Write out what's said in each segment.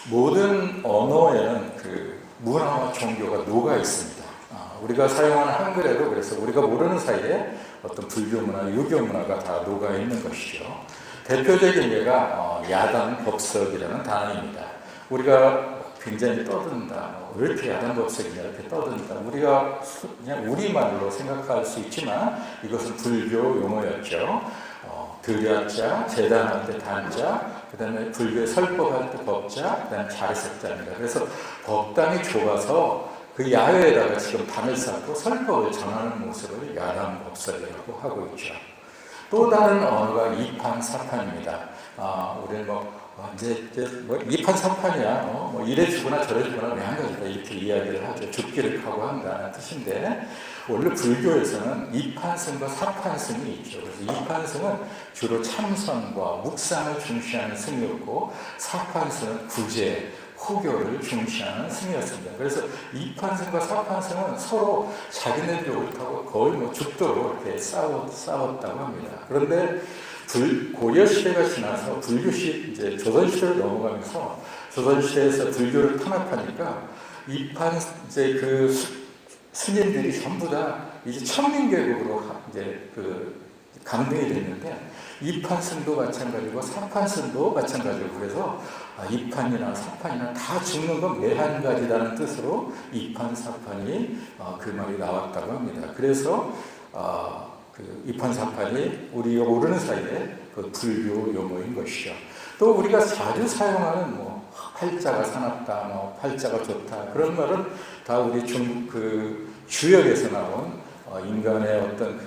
모든 언어에는 그 문화와 종교가 녹아 있습니다. 우리가 사용하는 한글에도 그래서 우리가 모르는 사이에 어떤 불교 문화, 유교 문화가 다 녹아 있는 것이죠. 대표적인 예가 야단 법석이라는 단어입니다. 우리가 굉장히 떠든다, 왜 이렇게 야단 법석이냐 이렇게 떠든다. 우리가 그냥 우리말로 생각할 수 있지만 이것은 불교 용어였죠. 들야자, 재단할 때 단자, 그 다음에 불교의 설법할 때 법자, 그 다음에 자르석자입니다. 그래서 법당이 좁아서 그 야외에다가 지금 단을 쌓고 설법을 전하는 모습을 야단법석이라고 하고 있죠. 또 다른 언어가 이판사판입니다. 우리는 이제 이판사판이야. 이래 주거나 저래 주거나 왜 한 가지다 이렇게 이야기를 하죠. 죽기를 각오한다는 뜻인데 원래 불교에서는 이판승과 사판승이 있죠. 그래서 이판승은 주로 참선과 묵상을 중시하는 승이었고 사판승은 구제, 호교를 중시하는 승이었습니다. 그래서 이판승과 사판승은 서로 자기네들이 옳다고 거의 죽도록 이렇게 싸웠다고 합니다. 그런데 고려 시대가 지나서 불교 이제 조선 시대를 넘어가면서 조선 시대에서 불교를 탄압하니까 이제 그 스님들이 전부 다 이제 천민계급으로 이제 강등이 됐는데 이판승도 마찬가지고 사판승도 마찬가지고 그래서 이판이나 사판이나 다 죽는 건 매한가지라는 뜻으로 이판사판이 그 말이 나왔다고 합니다. 그래서 그 이판사판이 우리가 모르는 사이에 그 불교 용어인 것이죠. 또 우리가 자주 사용하는 팔자가 사납다, 팔자가 좋다 그런 말은 다 우리 주역에서 나온 인간의 어떤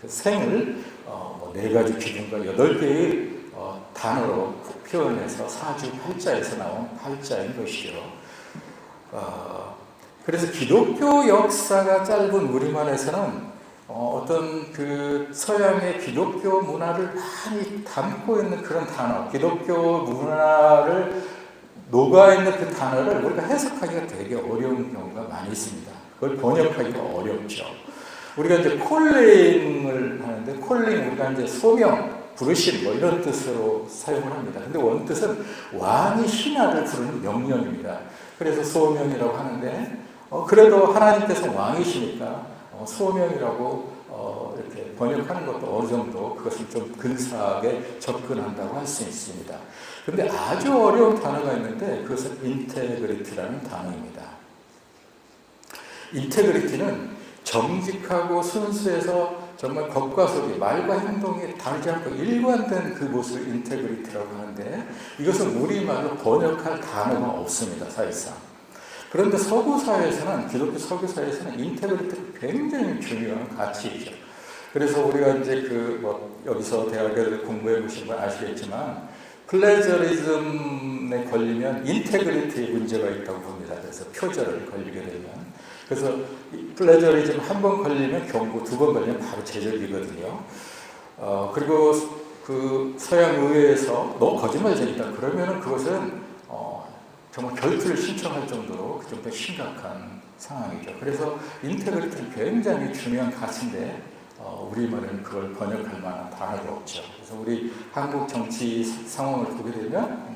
생을 4가지 기준과 8개의 단어로 표현해서 사주팔자에서 나온 팔자인 것이죠. 그래서 기독교 역사가 짧은 우리말에서는 어떤 서양의 기독교 문화를 많이 담고 있는 그런 단어, 기독교 문화를 녹아있는 그 단어를 우리가 해석하기가 되게 어려운 경우가 많이 있습니다. 그걸 번역하기가 어렵죠. 우리가 이제 콜링을 하는데 콜링 우리가 이제 소명, 부르심 이런 뜻으로 사용을 합니다. 근데 원뜻은 왕이 신하를 부르는 명령입니다. 그래서 소명이라고 하는데 그래도 하나님께서 왕이시니까 소명이라고 이렇게 번역하는 것도 어느 정도 그것을 좀 근사하게 접근한다고 할 수 있습니다. 그런데 아주 어려운 단어가 있는데 그것은 인테그리티라는 단어입니다. 인테그리티는 정직하고 순수해서 정말 겉과 속이 말과 행동이 다르지 않고 일관된 그 모습을 인테그리티라고 하는데 이것은 우리말로 번역할 단어가 없습니다. 사실상. 그런데 서구 사회에서는 기독교 서구 사회에서는 인테그리티가 굉장히 중요한 가치이죠. 그래서 우리가 이제 여기서 대학을 공부해 보신 분 아시겠지만 플레저리즘에 걸리면 인테그리티에 문제가 있다고 봅니다. 그래서 표절을 걸리게 되면 그래서 플레저리즘 한 번 걸리면 경고, 2번 걸리면 바로 제적이거든요. 그리고 그 서양 의회에서 너 거짓말쟁이다 그러면은 그것은 정말 결투를 신청할 정도로 그 정도 심각한 상황이죠. 그래서 인테그리티는 굉장히 중요한 가치인데 우리말에는 그걸 번역할 만한 단어가 없죠. 그래서 우리 한국 정치 상황을 보게 되면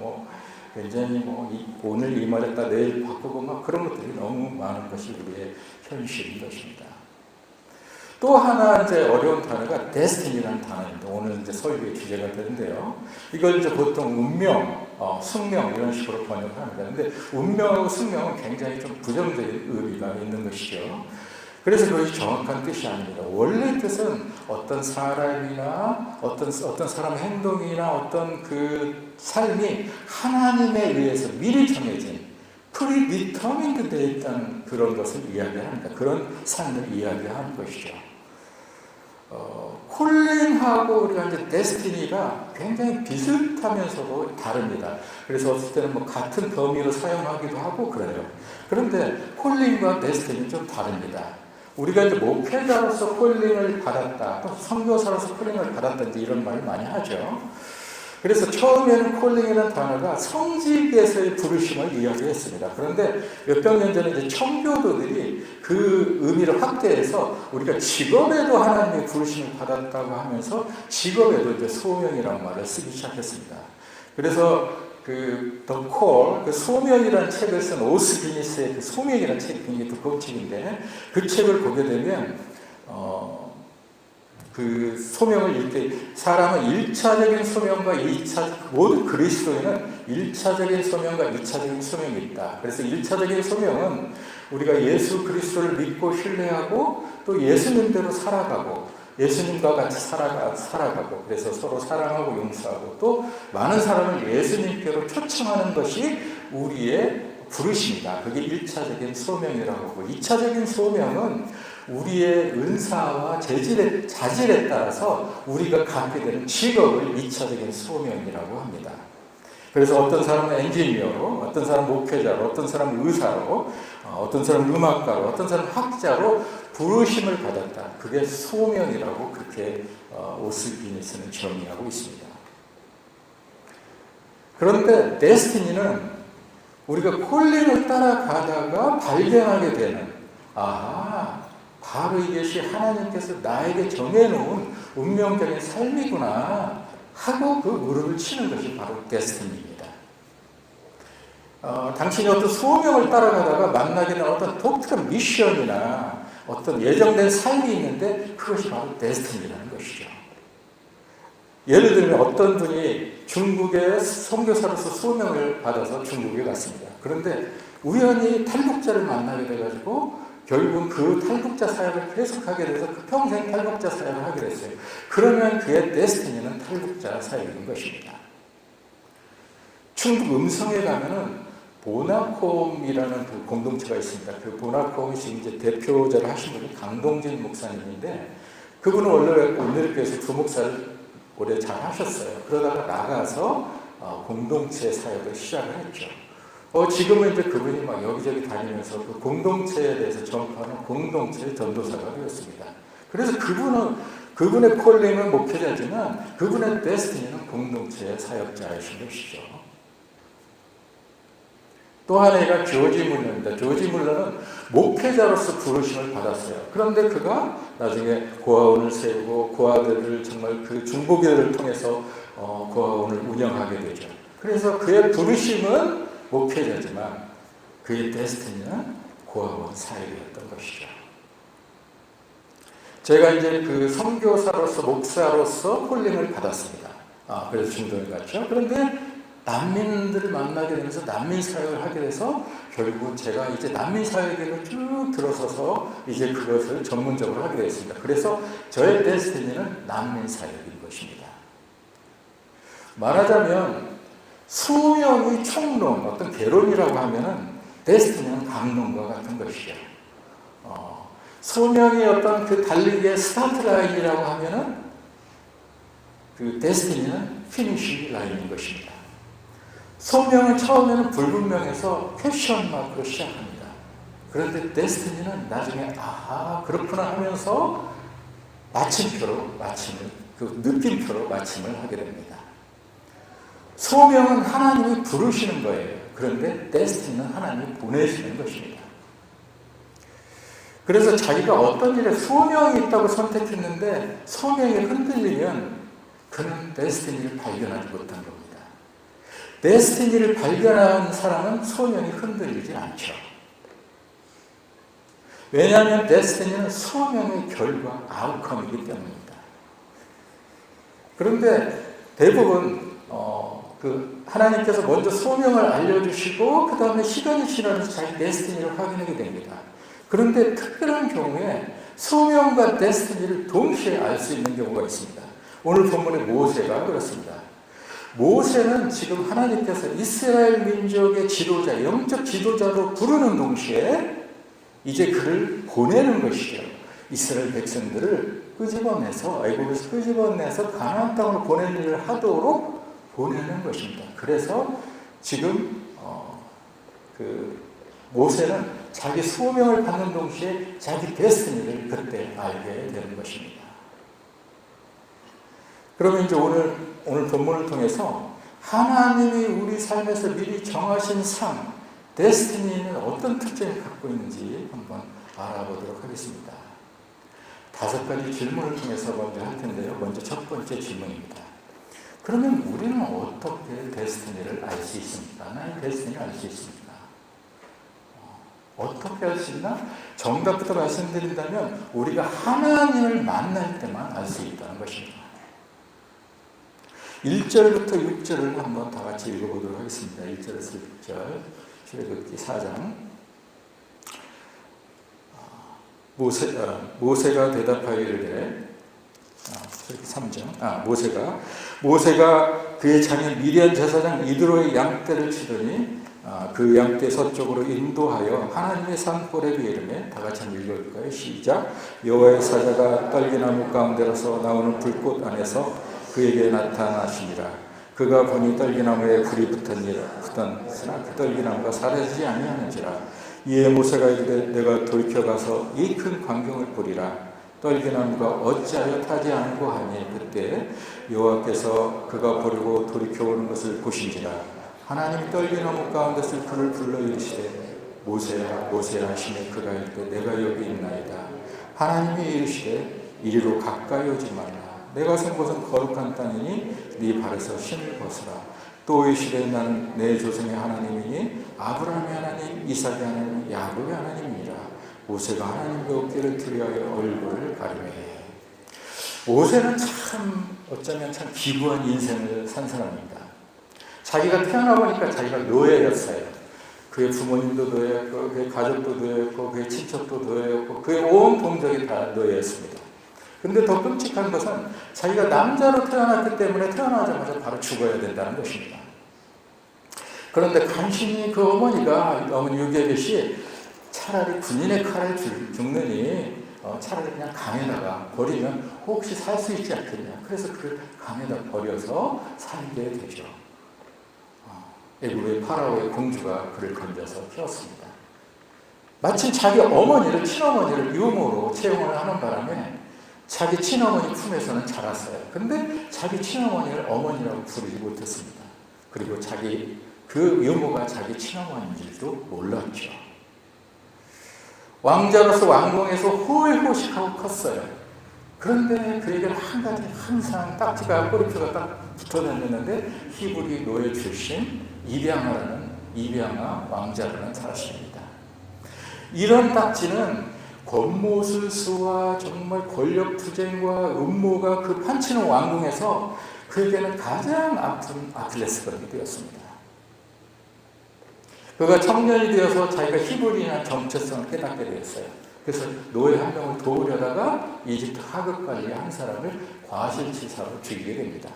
굉장히 오늘 이 말했다 내일 바꾸고 그런 것들이 너무 많은 것이 우리의 현실인 것입니다. 또 하나 이제 어려운 단어가 데스티니라는 단어입니다. 오늘 이제 설교의 주제가 되는데요. 이걸 이제 보통 운명, 숙명 이런 식으로 번역을 합니다. 근데 운명하고 숙명은 굉장히 좀 부정적인 의미가 있는 것이죠. 그래서 그것이 정확한 뜻이 아닙니다. 원래 뜻은 어떤 사람이나 어떤 사람의 행동이나 어떤 그 삶이 하나님에 의해서 미리 정해진 프리디터민드 되어 있다는 그런 것을 이야기합니다. 그런 삶을 이야기하는 것이죠. 콜링하고 우리가 이제 데스티니가 굉장히 비슷하면서도 다릅니다. 그래서 어떨 때는 같은 범위로 사용하기도 하고 그래요. 그런데 콜링과 데스티니는 좀 다릅니다. 우리가 이제 목회자로서 콜링을 받았다, 또 선교사로서 콜링을 받았다 이런 말을 많이 하죠. 그래서 처음에는 콜링이라는 단어가 성직에서의 부르심을 이야기했습니다. 그런데 몇백 년 전에 이제 청교도들이 그 의미를 확대해서 우리가 직업에도 하나님의 부르심을 받았다고 하면서 직업에도 이제 소명이라는 말을 쓰기 시작했습니다. 그래서 더 콜, 소명이라는 책을 쓴 오스 비니스의 그 소명이라는 책이 굉장히 두꺼운 책인데 그 책을 보게 되면 그 소명을 읽게 사람은 1차적인 소명과 2차 모든 그리스도인은 1차적인 소명과 2차적인 소명이 있다. 그래서 1차적인 소명은 우리가 예수 그리스도를 믿고 신뢰하고 또 예수님대로 살아가고 예수님과 같이 살아가고 그래서 서로 사랑하고 용서하고 또 많은 사람을 예수님께로 초청하는 것이 우리의 부르심이다. 그게 1차적인 소명이라고 하고 2차적인 소명은 우리의 은사와 자질에 따라서 우리가 갖게 되는 직업을 2차적인 소명이라고 합니다. 그래서 어떤 사람은 엔지니어로, 어떤 사람은 목회자로, 어떤 사람은 의사로, 어떤 사람은 음악가로, 어떤 사람은 학자로 부르심을 받았다. 그게 소명이라고 그렇게 오스 비니스는 정의하고 있습니다. 그런데 데스티니는 우리가 콜링을 따라가다가 발견하게 되는 바로 이것이 하나님께서 나에게 정해놓은 운명적인 삶이구나 하고 그 무릎을 치는 것이 바로 데스티니입니다. 당신이 어떤 소명을 따라가다가 만나게 되는 어떤 독특한 미션이나 어떤 예정된 삶이 있는데 그것이 바로 데스티니라는 것이죠. 예를 들면 어떤 분이 중국의 선교사로서 소명을 받아서 중국에 갔습니다. 그런데 우연히 탈북자를 만나게 돼가지고 결국은 그 탈북자 사역을 계속하게 돼서 평생 탈북자 사역을 하게 됐어요. 그러면 그의 데스티니는 탈북자 사역인 것입니다. 충북 음성에 가면은 보나콤이라는 그 공동체가 있습니다. 그 보나콤이 지금 이제 대표자를 하신 분이 강동진 목사님인데 그분은 원래 온누리교회에서 부목사를 오래 잘 하셨어요. 그러다가 나가서 공동체 사역을 시작을 했죠. 지금은 이제 그분이 막 여기저기 다니면서 그 공동체에 대해서 전파하는 공동체 전도사가 되었습니다. 그래서 그분의 콜링은 목회자지만 그분의 데스티니는 공동체 사역자이신 것이죠. 또 하나가 조지 물러입니다. 조지 물러는 목회자로서 부르심을 받았어요. 그런데 그가 나중에 고아원을 세우고 고아들을 정말 그 중보기도를 통해서 고아원을 운영하게 되죠. 그래서 그의 부르심은 목회자지만 그의 데스티니는 고아원 사역이었던 것이죠. 제가 이제 그 선교사로서 목사로서 콜링을 받았습니다. 그래서 중동에 갔죠. 그런데 난민들을 만나게 되면서 난민 사역을 하게 돼서 결국 제가 이제 난민 사역에는 쭉 들어서서 이제 그것을 전문적으로 하게 되었습니다. 그래서 저의 데스티니는 난민 사역인 것입니다. 말하자면 소명이 총론, 어떤 개론이라고 하면은 데스티니는 강론과 같은 것이죠. 소명이 어떤 그 달리기의 스타트 라인이라고 하면은 그 데스티니는 피니시 라인인 것입니다. 소명은 처음에는 불분명해서 퀘션 마크로 시작합니다. 그런데 데스티니는 나중에 그렇구나 하면서 그 느낌표로 마침을 하게 됩니다. 소명은 하나님이 부르시는 거예요. 그런데 데스티니는 하나님이 보내시는 것입니다. 그래서 자기가 어떤 일에 소명이 있다고 선택했는데 소명이 흔들리면 그는 데스티니를 발견하지 못한 겁니다. 데스티니를 발견한 사람은 소명이 흔들리지 않죠. 왜냐하면 데스티니는 소명의 결과, 아웃컴이기 때문입니다. 그런데 대부분 하나님께서 먼저 소명을 알려주시고 그 다음에 시간이 지나면서 자기 데스티니를 확인하게 됩니다. 그런데 특별한 경우에 소명과 데스티니를 동시에 알 수 있는 경우가 있습니다. 오늘 본문의 모세가 그렇습니다. 모세는 지금 하나님께서 이스라엘 민족의 지도자, 영적 지도자로 부르는 동시에 이제 그를 보내는 것이죠. 이스라엘 백성들을 끄집어내서 애굽에서 끄집어내서 가나안 땅으로 보내는 일을 하도록 보내는 것입니다. 그래서 지금 모세는 자기 소명을 받는 동시에 자기 데스티니를 그때 알게 되는 것입니다. 그러면 이제 오늘 본문을 통해서 하나님이 우리 삶에서 미리 정하신 삶, 데스티니는 어떤 특징을 갖고 있는지 한번 알아보도록 하겠습니다. 5가지 질문을 통해서 먼저 할 텐데요. 먼저 첫 번째 질문입니다. 그러면 우리는 어떻게 데스티니를 알 수 있습니까? 나의 데스티니를 알 수 있습니까? 어떻게 할 수 있나? 정답부터 말씀드린다면 우리가 하나님을 만날 때만 알 수 있다는 것입니다. 1절부터 6절을 한번 다 같이 읽어보도록 하겠습니다. 1절에서 6절 출애굽기 4장. 모세가 대답하여 이르되 3장. 모세가 그의 장인 미디안 제사장 이드로의 양떼를 치더니 그 양떼 서쪽으로 인도하여 하나님의 산 호렙에 이르매, 다 같이 한번 읽어볼까요? 시작. 여호와의 사자가 떨기나무 가운데로서 나오는 불꽃 안에서 그에게 나타나시니라. 그가 보니 떨기나무에 불이 붙었으나 그 떨기나무가 사라지지 아니하는지라. 이에 모세가 이르되 내가 돌이켜 가서 이 큰 광경을 보리라. 떨기나무가 어찌하여 타지 않고 하니 그때 여호와께서 그가 보려고 돌이켜 오는 것을 보신지라. 하나님이 떨기나무 가운데서 그를 불러 이르시되 모세야 모세야 하시니 그가 이르되 내가 여기 있나이다. 하나님이 이르시되 이리로 가까이 오지 말라. 내가 선 곳은 거룩한 땅이니 네 발에서 신을 벗으라. 또 이르시되 나는 내 조상의 하나님이니 아브라함의 하나님, 이삭의 하나님, 야곱의 하나님이니라. 모세가 하나님의 어깨를 들여하여 얼굴을 가리매. 모세는 참 어쩌면 참 기구한 인생을 산 사람입니다. 자기가 태어나보니까 자기가 노예였어요. 그의 부모님도 노예였고, 그의 가족도 노예였고, 그의 친척도 노예였고, 그의 온 동족이 다 노예였습니다. 근데 더 끔찍한 것은 자기가 남자로 태어났기 때문에 태어나자마자 바로 죽어야 된다는 것입니다. 그런데 간신히 그 어머니 유게벳이 차라리 군인의 칼을 죽느니 차라리 그냥 강에다가 버리면 혹시 살 수 있지 않겠냐. 그래서 그 강에다 버려서 살게 되죠. 애굽의 파라오의 공주가 그를 건져서 키웠습니다. 마침 자기 어머니를, 친어머니를 유모로 채용을 하는 바람에 자기 친어머니 품에서는 자랐어요. 근데 자기 친어머니를 어머니라고 부르지 못했습니다. 그리고 그 유모가 자기 친어머니인 줄도 몰랐죠. 왕자로서 왕궁에서 호의호식하고 컸어요. 그런데 그에게는 한 가지 항상 딱지가 꼬리표가 딱 붙어 다녔는데 히브리 노예 출신 입양아 왕자라는 사실입니다. 이런 딱지는 권모술수와 정말 권력투쟁과 음모가 그 판치는 왕궁에서 그에게는 가장 아픈 아킬레스건이 되었습니다. 그가 청년이 되어서 자기가 히브리인의 정체성을 깨닫게 되었어요. 그래서 노예 한 명을 도우려다가 이집트 하급관리의 한 사람을 과실치사로 죽이게 됩니다.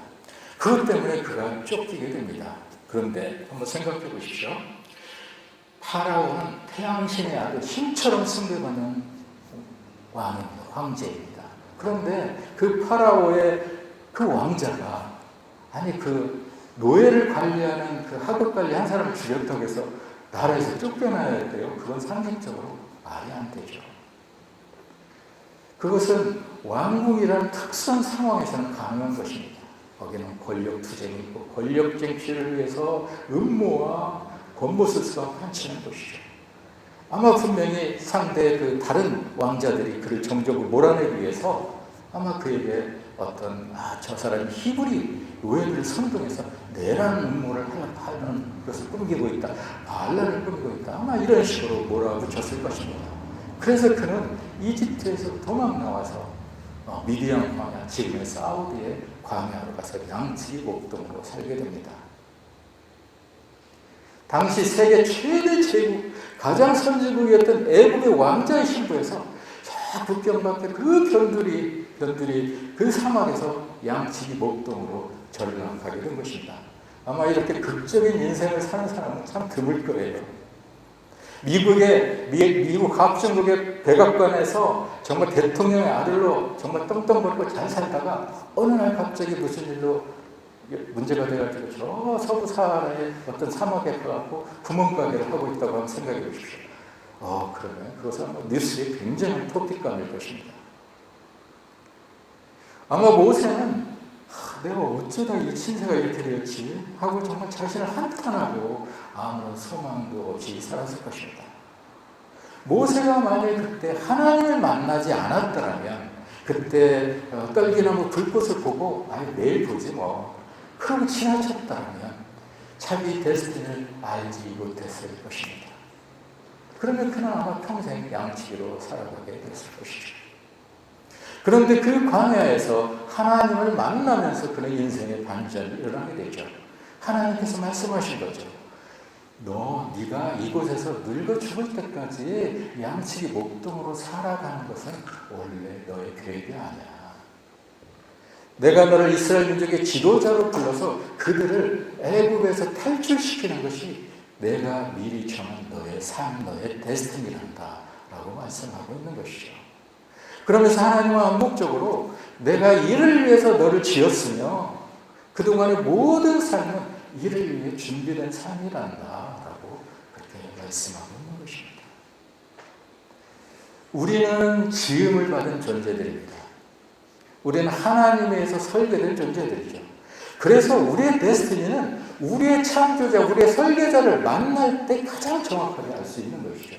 그것 때문에 그가 쫓기게 됩니다. 그런데 한번 생각해 보십시오. 파라오는 태양신의 아들, 신처럼 숭배받는 황제입니다. 그런데 그 파라오의 그 왕자가 그 노예를 관리하는 그 하급 관리 한 사람을 죽였다고 해서 나라에서 쫓겨나야 돼요. 그건 상식적으로 말이 안 되죠. 그것은 왕궁이라는 특수한 상황에서는 가능한 것입니다. 거기는 권력 투쟁이 있고 권력 쟁취를 위해서 음모와 권모술수가 판치는 것이죠. 아마 분명히 상대 그 다른 왕자들이 그를 정적으로 몰아내기 위해서 아마 그에게 저 사람이 히브리 노예를 선동해서 내란 음모를 하는 것을 꾸미고 있다, 반란을 꾸미고 있다, 아마 이런 식으로 몰아붙였을 것입니다. 그래서 그는 이집트에서 도망 나와서 미디안 광야, 지금의 사우디의 광야로 가서 양치 목동으로 살게 됩니다. 당시 세계 최대 제국, 가장 선진국이었던 애국의 왕자의 신부에서 저 북경 밖에 그 변두리 그 사막에서 양치기 목동으로 전락하게 된 것입니다. 아마 이렇게 극적인 인생을 사는 사람은 참 드물 거예요. 미국 합중국의 백악관에서 정말 대통령의 아들로 정말 떵떵거리고 잘 살다가 어느 날 갑자기 무슨 일로 문제가 돼가지고 저 서부 사하라의 어떤 사막에 가고 구멍가게를 하고 있다고 한번 생각해 보십시오. 그러면 그것은 아마 뉴스에 굉장히 토픽감일 것입니다. 아마 모세는 내가 어쩌다 이 신세가 이렇게 되었지 하고 정말 자신을 한탄하고 아무런 소망도 없이 살았을 것입니다. 모세가 만약 그때 하나님을 만나지 않았더라면 그때 떨기나무 불꽃을 보고 매일 보지 뭐 그러고 지나쳤다면 자기 데스티니를 알지 못했을 것입니다. 그러면 그는 아마 평생 양치기로 살아가게 됐을 것이죠. 그런데 그 광야에서 하나님을 만나면서 그는 인생의 반전이 일어나게 되죠. 하나님께서 말씀하신 거죠. 네가 이곳에서 늙어 죽을 때까지 양치기 목동으로 살아가는 것은 원래 너의 계획이 아니야. 내가 너를 이스라엘 민족의 지도자로 불러서 그들을 애굽에서 탈출시키는 것이 내가 미리 정한 너의 삶, 너의 데스티니란다 라고 말씀하고 있는 것이죠. 그러면서 하나님은 암묵적으로 내가 이를 위해서 너를 지었으며 그동안의 모든 삶은 이를 위해 준비된 삶이란다 라고 그렇게 말씀하고 있는 것입니다. 우리는 지음을 받은 존재들입니다. 우리는 하나님에서 설계된 존재들이죠. 그래서 우리의 데스티니는 우리의 창조자, 우리의 설계자를 만날 때 가장 정확하게 알 수 있는 것이죠.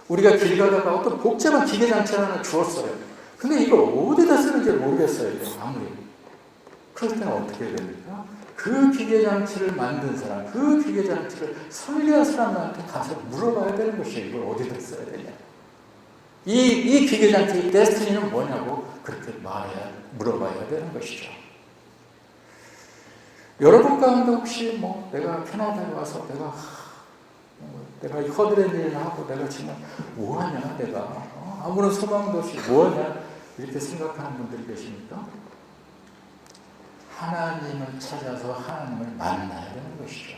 우리가 길 가다가 어떤 복잡한 기계장치 하나 주었어요. 근데 이걸 어디다 쓰는지 모르겠어요. 아무리. 그럴 때는 어떻게 해야 됩니까? 그 기계장치를 만든 사람, 그 기계장치를 설계한 사람한테 가서 물어봐야 되는 것이에요. 이걸 어디다 써야 되냐. 이 기계장치의 데스티니는 뭐냐고 그렇게 물어봐야 되는 것이죠. 여러분 가운데 혹시 내가 캐나다에 와서 내가 허드렛 일을 하고 내가 지금 뭐하냐, 내가 아무런 소망도 없이 뭐하냐 이렇게 생각하는 분들이 계십니까? 하나님을 찾아서 하나님을 만나야 되는 것이죠.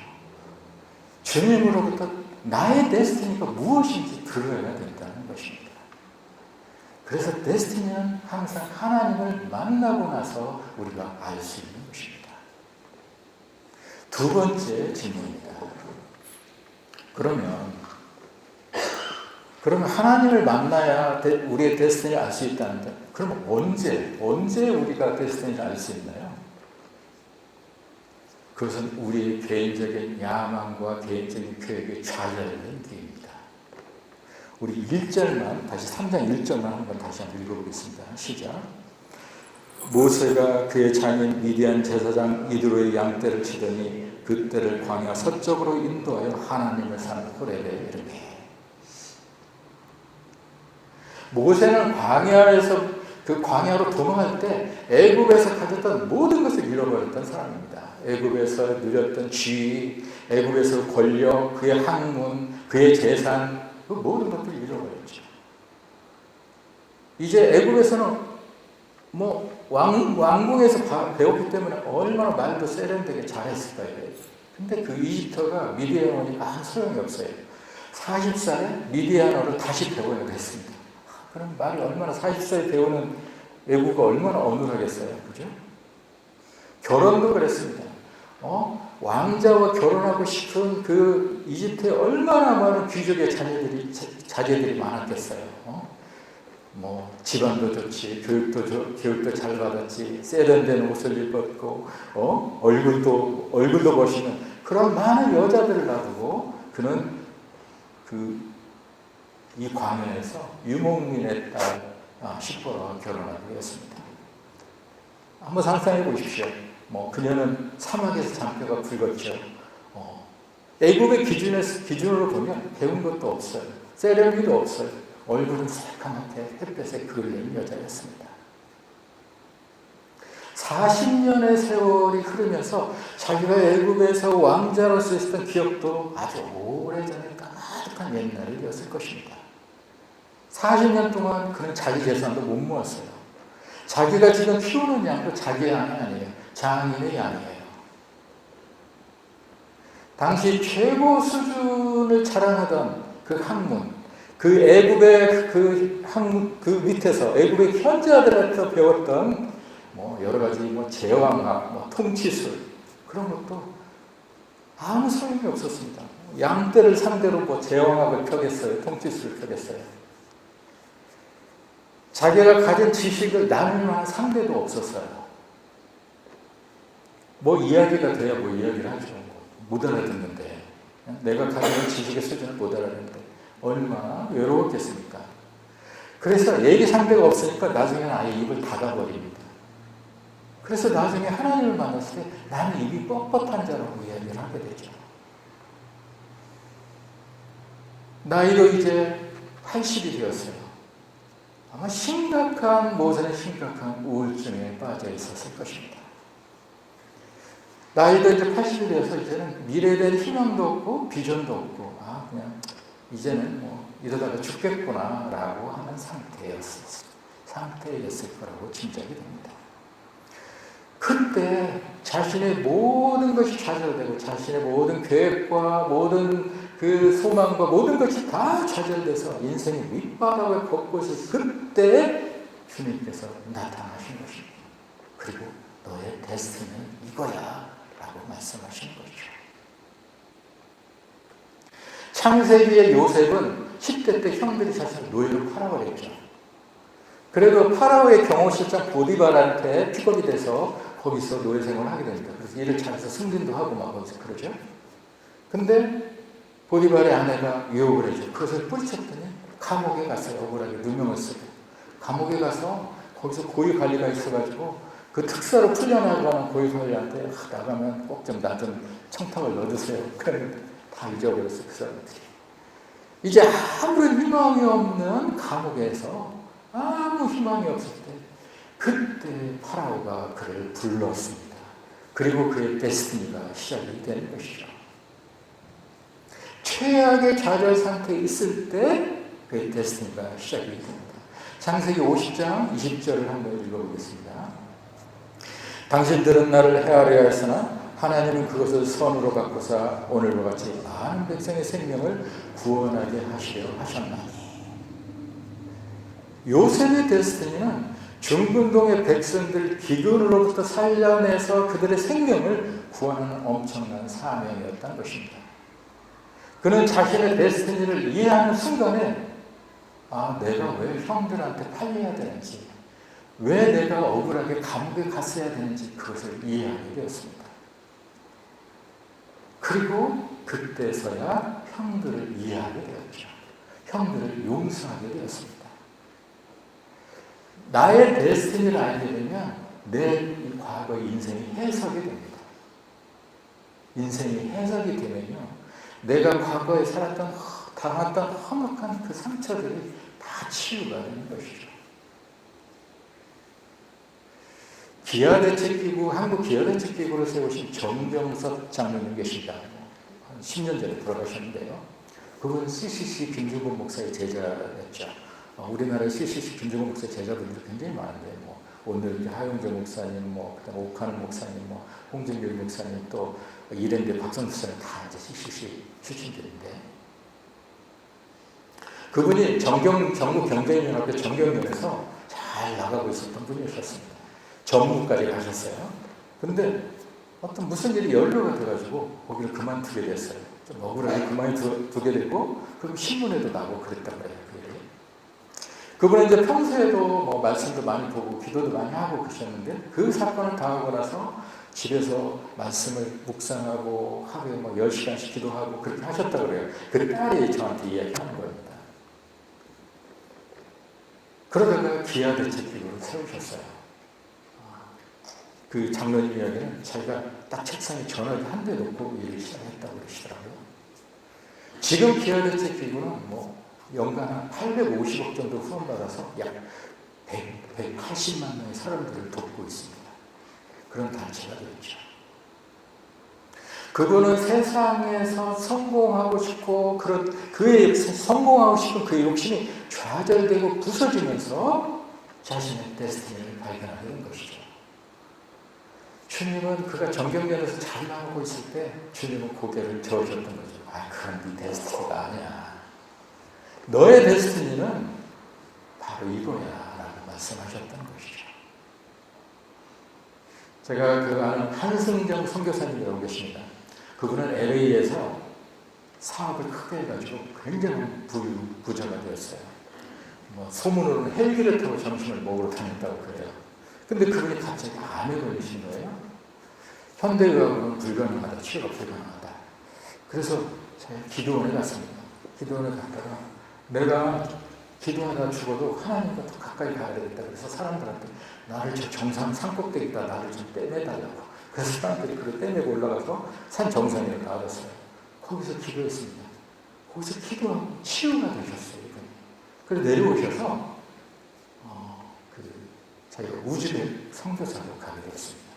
주님으로부터 나의 데스티니가 무엇인지 들어야 된다는 것입니다. 그래서 데스티니는 항상 하나님을 만나고 나서 우리가 알 수 있는 것입니다. 두 번째 질문입니다. 그러면 하나님을 만나야 우리의 데스티니를 알 수 있다는데, 그럼 언제 우리가 데스티니를 알 수 있나요? 그것은 우리의 개인적인 야망과 개인적인 계획에 좌절된 길입니다. 우리 1절만, 다시 3장 1절만 한번 다시 한번 읽어보겠습니다. 시작. 모세가 그의 장인 미디안 제사장 이드로의 양떼를 치더니 그 떼를 광야 서쪽으로 인도하여 하나님을 사는 호렙에 이르매. 모세는 광야에서 그 광야로 도망할 때 애굽에서 가졌던 모든 것을 잃어버렸던 사람입니다. 애굽에서 누렸던 지위, 애굽에서 권력, 그의 학문, 그의 재산, 그 모든 것들을 잃어버렸죠. 이제 애굽에서는 왕궁에서 배웠기 때문에 얼마나 말도 세련되게 잘했을 거예요. 근데 그 이집트어가 미디안어니까 아무 소용이 없어요. 40살에 미디안어를 다시 배워야 했습니다. 그럼 말이 얼마나 40살에 배우는 외국어 얼마나 어눌하겠어요. 그죠? 결혼도 그랬습니다. 왕자와 결혼하고 싶은 그 이집트에 얼마나 많은 귀족의 자제들이 많았겠어요. 집안도 좋지, 교육도 잘 받았지, 세련된 옷을 입었고, 얼굴도 멋있는 그런 많은 여자들을 놔두고 그는 이 광야에서 유목민의 딸 시포라와 결혼하게 했습니다. 한번 상상해 보십시오. 그녀는 사막에서 장뼈가 굵었죠. 애굽의 기준으로 보면 배운 것도 없어요. 세련미도 없어요. 얼굴은 새카맣게 햇볕에 그을린 여자였습니다. 40년의 세월이 흐르면서 자기가 애굽에서 왕자로서 있었던 기억도 아주 오래전에 까마득한 옛날이었을 것입니다. 40년 동안 그는 자기 재산도 못 모았어요. 자기가 지금 키우는 양도 자기 양이 아니에요. 장인의 양이에요. 당시 최고 수준을 자랑하던 그 학문, 그 애굽의 그 밑에서 애굽의 현지아들한테 배웠던 여러 가지 제왕학, 통치술 그런 것도 아무 소용이 없었습니다. 양떼를 상대로 제왕학을 펴겠어요, 통치술을 펴겠어요. 자기가 가진 지식을 나눌 만한 상대도 없었어요. 이야기가 돼야 이야기를 하죠. 못 알아듣는데 내가 가진 지식의 수준을 못 알아듣는데 얼마나 외로웠겠습니까? 그래서 얘기 상대가 없으니까 나중에는 아예 입을 닫아버립니다. 그래서 나중에 하나님을 만났을 때 나는 입이 뻣뻣한 자라고 이야기를 하게 되죠. 나이도 이제 80이 되었어요. 아마 모세는 심각한 우울증에 빠져 있었을 것입니다. 나이도 이제 80이 되어서 이제는 미래에 대한 희망도 없고 비전도 없고 그냥 이제는 이러다가 죽겠구나라고 하는 상태였을 거라고 짐작이 됩니다. 그때 자신의 모든 것이 좌절되고 자신의 모든 계획과 모든 그 소망과 모든 것이 다 좌절돼서 인생의 밑바닥을 걷고 있을 그때 주님께서 나타나신 것입니다. 그리고 너의 데스티니는 이거야 라고 말씀하시는 거죠. 창세기의 요셉은 10대 때 형들이 자신을 노예로 팔아버렸죠. 그래도 파라오의 경호실장 보디발한테 픽업이 돼서 거기서 노예 생활을 하게 됩니다. 그래서 일을 잘해서 승진도 하고 막 거기서 그러죠. 근데 보디발의 아내가 유혹을 해줘. 그것을 뿌리쳤더니 감옥에 갔어요. 억울하게 누명을 쓰고. 감옥에 가서 거기서 고위 관리가 있어가지고 그 특사로 풀려나가는 고위 관리한테 나가면 꼭 좀 나 좀 청탁을 넣어주세요. 그랬는데 다 잊어버렸어요. 그 사람들이. 이제 아무런 희망이 없는 감옥에서 아무 희망이 없을 때 그때 파라오가 그를 불렀습니다. 그리고 그의 데스티니가 시작이 되는 것이죠. 최악의 좌절 상태에 있을 때 그의 데스티니가 시작이 됩니다. 창세기 50장 20절을 한번 읽어보겠습니다. 당신들은 나를 헤아려야 했으나 하나님은 그것을 선으로 바꾸사 오늘과 같이 많은 백성의 생명을 구원하게 하시려 하셨나니. 요셉의 데스티니는 중근동의 백성들 기근으로부터 살려내서 그들의 생명을 구하는 엄청난 사명이었다는 것입니다. 그는 자신의 데스티니를 이해하는 순간에 내가 왜 형들한테 팔려야 되는지, 왜 내가 억울하게 감옥에 갔어야 되는지 그것을 이해하게 되었습니다. 그리고 그때서야 형들을 이해하게 되었죠. 형들을 용서하게 되었습니다. 나의 데스티니를 알게 되면 내 과거의 인생이 해석이 됩니다. 인생이 해석이 되면요, 내가 과거에 당했던 험악한 그 상처들이 다 치유가 되는 것이죠. 기아대책기구, 한국기아대책기구를 세우신 정경섭 장로님 계십니다. 한 10년 전에 돌아가셨는데요. 그분 CCC 김중곤 목사의 제자였죠. 우리나라에 CCC 김중곤 목사의 제자분들이 굉장히 많은데, 오늘 하용재 목사님, 그다음 오카는 목사님, 홍정길 목사님, 또 이랜드 박성수 목사님 다 이제 CCC 출신들인데, 그분이 전국 경제인연합회 정경련에서 잘 나가고 있었던 분이셨습니다. 전무까지 가셨어요. 근데 무슨 일이 연루가 돼가지고 거기를 그만두게 됐어요. 좀 억울하게 그만두게 되고, 그럼 신문에도 나고 그랬단 말이에요. 그분은 이제 평소에도 말씀도 많이 보고 기도도 많이 하고 그러셨는데, 그 사건을 당하고 나서 집에서 말씀을 묵상하고 하루에 10시간씩 기도하고 그렇게 하셨다고 그래요. 그 딸이 저한테 이야기하는 겁니다. 그러다가 기아대책기구를 세우셨어요. 그 장로님 이야기는 자기가 딱 책상에 전화기 한 대 놓고 일을 시작했다고 그러시더라고요. 지금 기아대책기구는 연간 한 850억 정도 후원받아서 약 180만 명의 사람들을 돕고 있습니다. 그런 단체가 되었죠. 그분은 세상에서 성공하고 싶고, 그의 성공하고 싶은 그의 욕심이 좌절되고 부서지면서 자신의 데스티니를 발견하게 된 것이죠. 주님은 그가 정경련에서 잘 나오고 있을 때 주님은 고개를 저으셨던 거죠. 그건 네 데스티니가 아니야. 너의 데스티니는 바로 이거야 라고 말씀하셨던 것이죠. 제가 아는 한승정 선교사님이라고 계십니다. 그분은 LA에서 사업을 크게 해가지고 굉장히 부자가 되었어요. 소문으로는 헬기를 타고 점심을 먹으러 다녔다고 그래요. 근데 그분이 갑자기 암에 걸리신 거예요. 현대의학으로는 불가능하다, 치료가 불가능하다. 그래서 제가 기도원에 갔습니다. 기도원에 갔다가 내가 기도하다 죽어도 하나님과 더 가까이 가야 되겠다. 그래서 사람들한테 나를 저 정상 산꼭대기다 나를 좀 떼내달라고. 그래서 사람들이 그걸 떼내고 올라가서 산 정상에 나왔어요. 거기서 기도했습니다. 거기서 기도하고 치유가 되셨어요. 그래서 내려오셔서 자기가 우즈벡 선교사로 가게 됐습니다.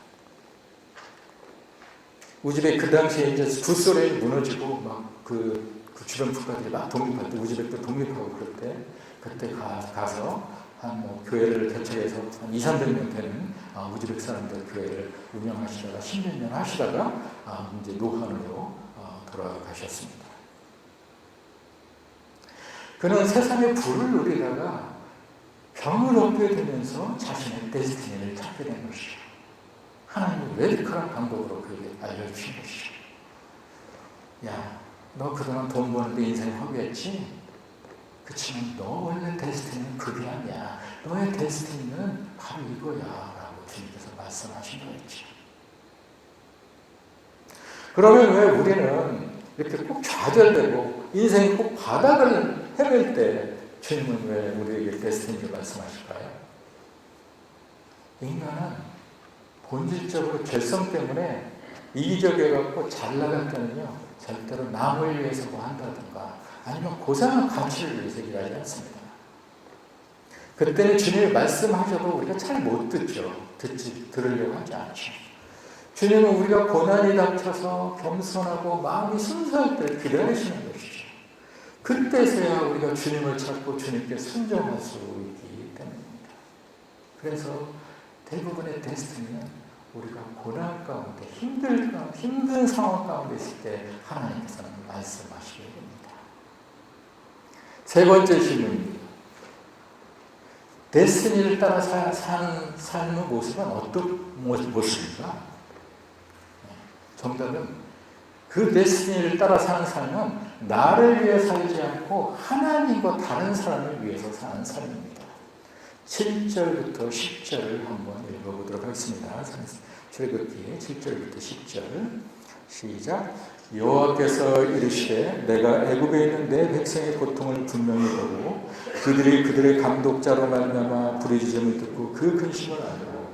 우즈벡 그 당시에 이제 구소련이 무너지고 막 그 주변 국가들이 막 독립할 때 우즈벡도 독립하고 그럴 때 그때 가서 한 교회를 개척해서 한 200~300명 되는 우즈벡 사람들 교회를 운영하시다가 10몇 년 하시다가 이제 노한으로 돌아가셨습니다. 그는 세상의 부를 누리다가 병을 얻게 되면서 자신의 데스티니를 찾게 된 것이죠. 하나님이 레디컬한 방법으로 그에게 알려주신 것이죠. 야, 너 그동안 돈 버는데 인생 허비했지? 그치만 너 원래 데스티니는 그게 아니야. 너의 데스티니는 바로 이거야 라고 주님께서 말씀하신 거였죠. 그러면 왜 우리는 이렇게 꼭 좌절되고 인생이 꼭 바닥을 헤맬 때 주님은 왜 우리에게 데스티니를 말씀하실까요? 인간은 본질적으로 죄성 때문에 이기적이어갖고 잘 나갔다면요 절대로 남을 위해서 뭐 한다든가 아니면 고상한 가치를 위해서 일하지 않습니다. 그때는 주님이 말씀하셔도 우리가 잘 못 듣죠. 들으려고 하지 않죠. 주님은 우리가 고난이 닥쳐서 겸손하고 마음이 순수할 때 기다리시는 것이죠. 그때서야 우리가 주님을 찾고 주님께 순종할 수 있기 때문입니다. 그래서 대부분의 데스티니는 우리가 고난 가운데 힘든 상황 가운데 있을 때 하나님께서는 말씀하시게 됩니다. 세 번째 질문입니다. 데스티니를 따라 사는 삶의 모습은 어떤 모습인가? 정답은 그 데스티니를 따라 사는 삶은 나를 위해 살지 않고 하나님과 다른 사람을 위해서 사는 삶입니다. 7절부터 10절을 한번 읽어보도록 하겠습니다. 출애굽기 7절부터 10절 시작. 여호와께서 이르시되 내가 애굽에 있는 내 백성의 고통을 분명히 보고 그들의 감독자로 말미암아 부르짖음을 듣고 그 근심을 알고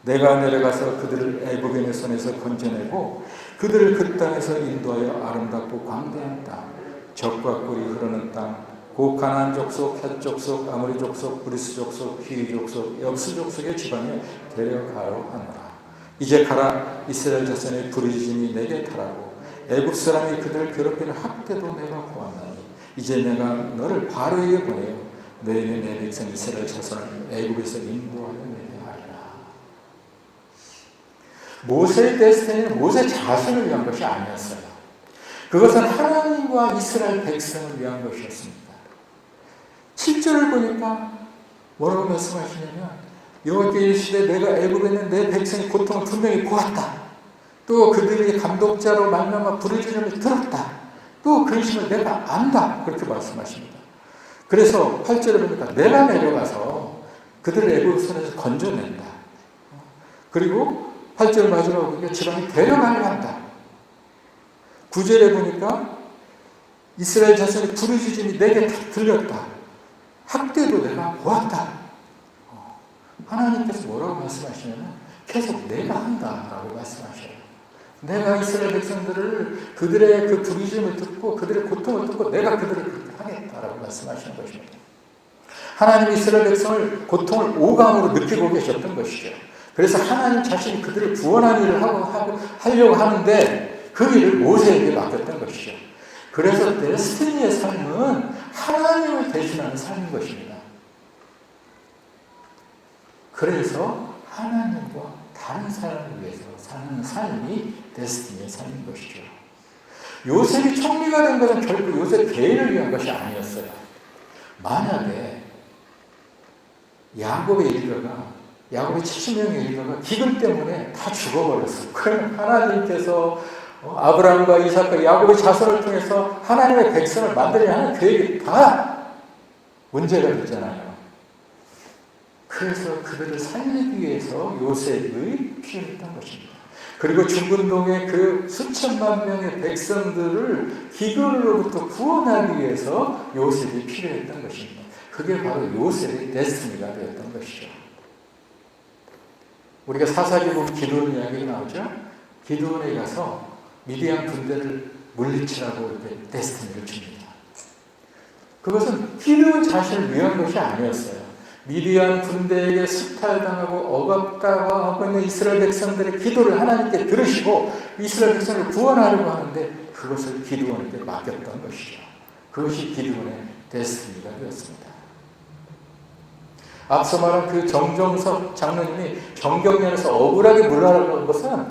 내가 내려가서 그들을 애굽인의 손에서 건져내고 그들을 그 땅에서 인도하여 아름답고 광대한 땅 젖과 꿀이 흐르는 땅 곧 가나안 족속, 헷 족속, 아모리 족속, 브리스 족속, 히위 족속, 여부스 족속의 지방에 데려가려 하노라. 이제 가라. 이스라엘 자손의 부르짖음이 내게 타라고 애굽 사람이 그들을 괴롭히는 학대도 내가 보았나니 이제 내가 너를 바로에게 보내어 너희는 내 백성 이스라엘 자손을 애굽에서 인도하여 내게 하리라. 모세의 데스티니는 모세 자신을 위한 것이 아니었어요. 그것은 하나님과 이스라엘 백성을 위한 것이었습니다. 7절을 보니까 뭐라고 말씀하시냐면 여호와께 이르시되 내가 애굽에 있는 내 백성의 고통을 분명히 보았다. 또 그들의 감독자로 말미암아 부르짖음을 들었다. 또 근심을 내가 안다. 그렇게 말씀하십니다. 그래서 8절에 보니까 내가 내려가서 그들을 애굽 손에서 건져낸다. 그리고 8절 마지막에 보니까 지방에 데려가려 한다. 9절에 보니까 이스라엘 자손의 부르짖음이 내게 들렸다. 학대도 내가 보았다. 하나님께서 뭐라고 말씀하시냐면 계속 내가 한다라고 말씀하셔요. 내가 이스라엘 백성들을 그들의 그 부르짖음을 듣고 그들의 고통을 듣고 내가 그들을 그렇게 하겠다라고 말씀하시는 것입니다. 하나님이 이스라엘 백성을 고통을 오감으로 느끼고 계셨던 것이죠. 그래서 하나님 자신이 그들을 구원하는 일을 하려고 하는데 그 일을 모세에게 맡겼던 것이죠. 그래서 데스티니의 삶은 하나님을 대신하는 삶인 것입니다. 그래서 하나님과 다른 사람을 위해서 사는 삶이 데스티니의 삶인 것이죠. 요셉이 총리가 된 것은 결국 요셉 개인을 위한 것이 아니었어요. 만약에 야곱의 70명의 일가가 기근 때문에 다 죽어버렸어요. 그럼 하나님께서 아브라함과 이삭과 야곱의 자손을 통해서 하나님의 백성을 만들려 하는 계획이 다 문제가 됐잖아요. 그래서 그들을 살리기 위해서 요셉의 피를 흘린 것입니다. 그리고 중근동의 그 수천만 명의 백성들을 기근으로부터 구원하기 위해서 요셉이 필요했던 것입니다. 그게 바로 요셉의 데스티니가 되었던 것이죠. 우리가 사사기 보면 기드온 이야기가 나오죠. 기드온에 가서 미디안 군대를 물리치라고 이렇게 데스티니를 줍니다. 그것은 기드온 자신을 위한 것이 아니었어요. 미디안 군대에게 수탈당하고 억압당하고 하고 있는 이스라엘 백성들의 기도를 하나님께 들으시고 이스라엘 백성을 구원하려고 하는데 그것을 기드온에게 맡겼던 것이죠. 그것이 기드온의 데스티니가 되었습니다. 앞서 말한 그 정종석 장로님이 정경련에서 억울하게 물러나는 것은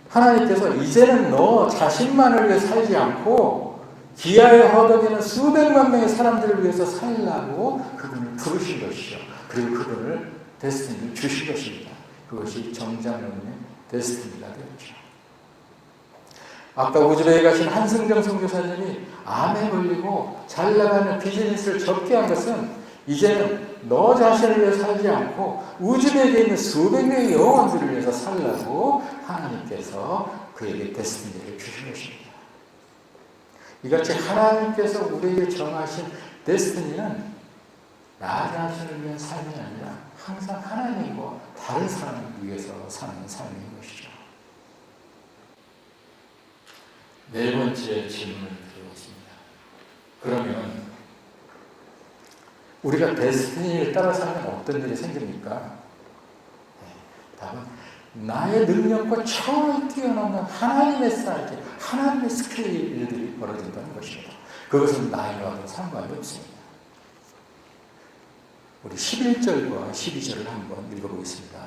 하나님께서 이제는 너 자신만을 위해 살지 않고 기아에 허덕이는 수백만 명의 사람들을 위해서 살라고 그분을 부르신 것이죠. 그리고 그분을 데스티니를 주신 것입니다. 그것이 정장로님의 데스티니가 되었죠. 아까 우주배에 가신 한승정 선교사님이 암에 걸리고 잘 나가는 비즈니스를 접게 한 것은 이제는 너 자신을 위해 살지 않고 우주배에 있는 수백 명의 영혼들을 위해서 살라고 하나님께서 그에게 데스티니를 주신 것입니다. 이같이 하나님께서 우리에게 정하신 데스티니는 나 자신을 위한 삶이 아니라 항상 하나님과 다른 사람을 위해서 사는 삶인 것이죠. 네 번째 질문을 드리겠습니다. 그러면 우리가 데스티니를 따라 살면 어떤 일이 생깁니까? 답은 나의 능력과 차원을 뛰어넘는 하나님의 사이즈, 하나님의 스케일의 일들이 벌어진다는 것입니다. 그것은 나이와도 상관이 없습니다. 우리 11절과 12절을 한번 읽어보겠습니다.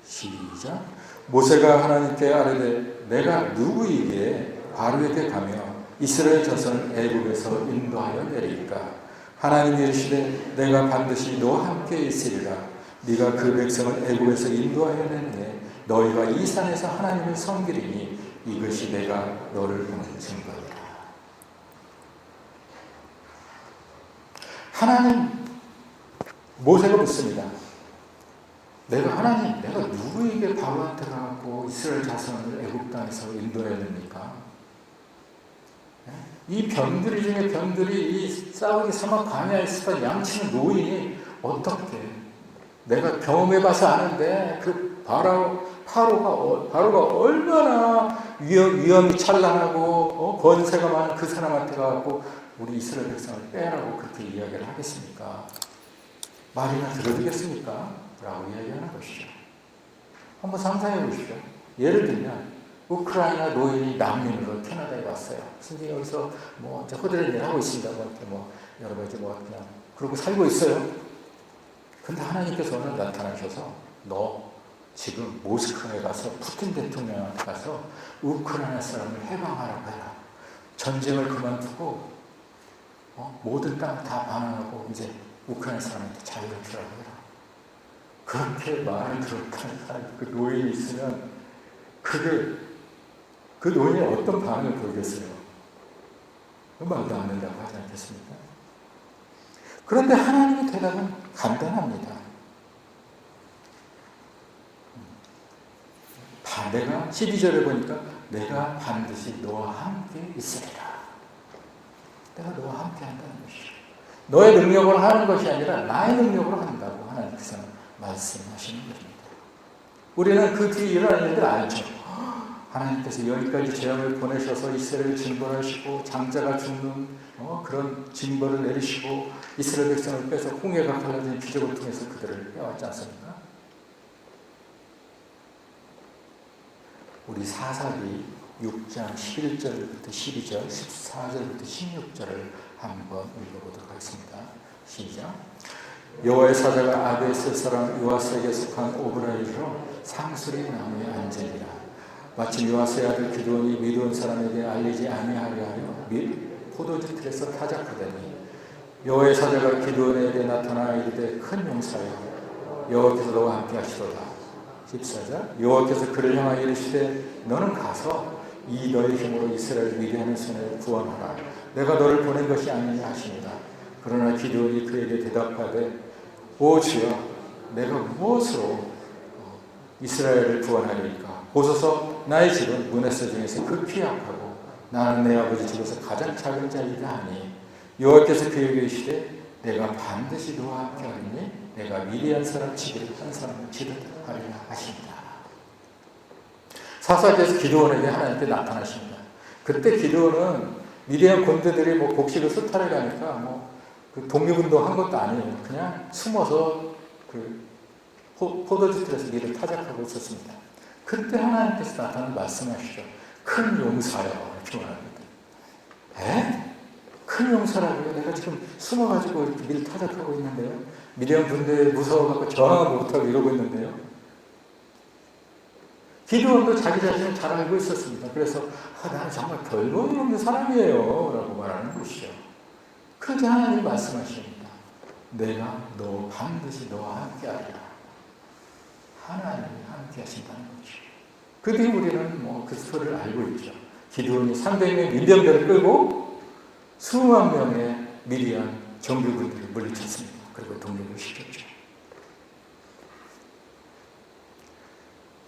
시작. 모세가 하나님께 아뢰되 내가 누구에게 바로에게 가며 이스라엘 자손을 애굽에서 인도하여 내리까? 하나님이 이르시되 내가 반드시 너와 함께 있으리라. 네가 그 백성을 애굽에서 인도하여 내내 너희가 이 산에서 하나님을 섬기리니 이것이 내가 너를 보는 증거이다. 하나님, 모세가 묻습니다. 하나님, 내가 누구에게 바로한테 가고 이스라엘 자손을 애굽 땅에서 인도해야 됩니까? 이 병들 중에 병들이 이 싸우기 사막 광야에 있었던 양치는 노인이 어떻게 내가 경험해봐서 아는데 그 바로가 얼마나 위험이 찬란하고 권세가 많은 그 사람한테 가고 우리 이스라엘 백성을 빼라고 그렇게 이야기를 하겠습니까? 말이나 들어주겠습니까? 라고 이야기하는 것이죠. 한번 상상해 보시죠. 예를 들면 우크라이나 노인이 난민으로 캐나다에 왔어요. 근데 여기서 이제 허드렛 일 하고 있습니다. 여러 가지 그냥 그러고 살고 있어요. 근데 하나님께서 오늘 나타나셔서 너 지금 모스크바에 가서 푸틴 대통령한테 가서 우크라이나 사람을 해방하라고 해라. 전쟁을 그만두고 모든 땅 다 반환하고 이제 우크라이나 사람한테 자유를 주라고 해라. 그렇게 말을 들었다는 그 노인이 있으면 그 노인이 어떤 반응을 보이겠어요? 말도 안 된다고 하지 않겠습니까? 그런데 하나님의 대답은 간단합니다. 내가 12절에 보니까 내가 반드시 너와 함께 있으리라. 내가 너와 함께 한다는 것이죠. 너의 능력으로 하는 것이 아니라 나의 능력으로 한다고 하나님께서는 말씀하시는 것입니다. 우리는 그 뒤에 일어나는 일들 알죠. 하나님께서 여기까지 재앙을 보내셔서 이스라엘을 징벌하시고 장자가 죽는 그런 징벌을 내리시고 이스라엘 백성을 빼서 홍해가 갈라진 기적을 통해서 그들을 빼왔지 않습니까? 우리 사사기 6장 11절부터 12절, 14절부터 16절을 한번 읽어보도록 하겠습니다. 시작. 여호와의 사자가 아베스 사람 요아스에게 속한 오브라이로 상수리 나무에 앉으니라. 마침 요아스의 아들 기드온이 미드온 사람에게 알리지 아니하려 하여 포도주 틀에서 타작하더니 여호와의 사자가 기드온에게 나타나 이르되 큰 용사여 여호와께서 너와 함께 하시도다. 14절. 여호와께서 그를 향하여 이르시되 너는 가서 이 너의 힘으로 이스라엘 위대한 손을 구원하라. 내가 너를 보낸 것이 아니냐 하시니라. 그러나 기드온이 그에게 대답하되 오 주여 내가 무엇으로 이스라엘을 구원하리까? 보소서 나의 집은 문에서 중에서 극히 약하고 나는 내 아버지 집에서 가장 작은 자이다 하니 여호와께서 그에게 이르시되 내가 반드시 너와 함께 하리니 내가 미디안 사람 치기를 한 사람을 치듯 하리라 하십니다. 사사기에서 기드온에게 하나님께 나타나십니다. 그때 기드온은 미디안 군대들이 뭐 곡식을 수탈해 가니까 그 독립운동 한 것도 아니에요. 그냥 숨어서 그 포도주틀에서 밀을 타작하고 있었습니다. 그때 하나님께서 나타나 말씀하시죠. 큰 용사여 이렇게 말합니다. 큰 용사라고요? 내가 지금 숨어가지고 이렇게 밀 타작하고 있는데요. 미디안 군대에 무서워갖고 저항을 못하고 이러고 있는데요. 기드온도 자기 자신을 잘 알고 있었습니다. 그래서 나는 정말 별볼일 없는 사람이에요 라고 말하는 것이죠. 그런데 하나님이 말씀하십니다. 내가 너 반드시 너와 함께 하리라. 하나님이 함께 하신다는 거죠. 그 뒤에 우리는 그 스토리를 알고 있죠. 기드온이 300명의 민병대를 끌고 수만 명의 미디안 정규군들을 물리쳤습니다. 그리고 독립을 시켰죠.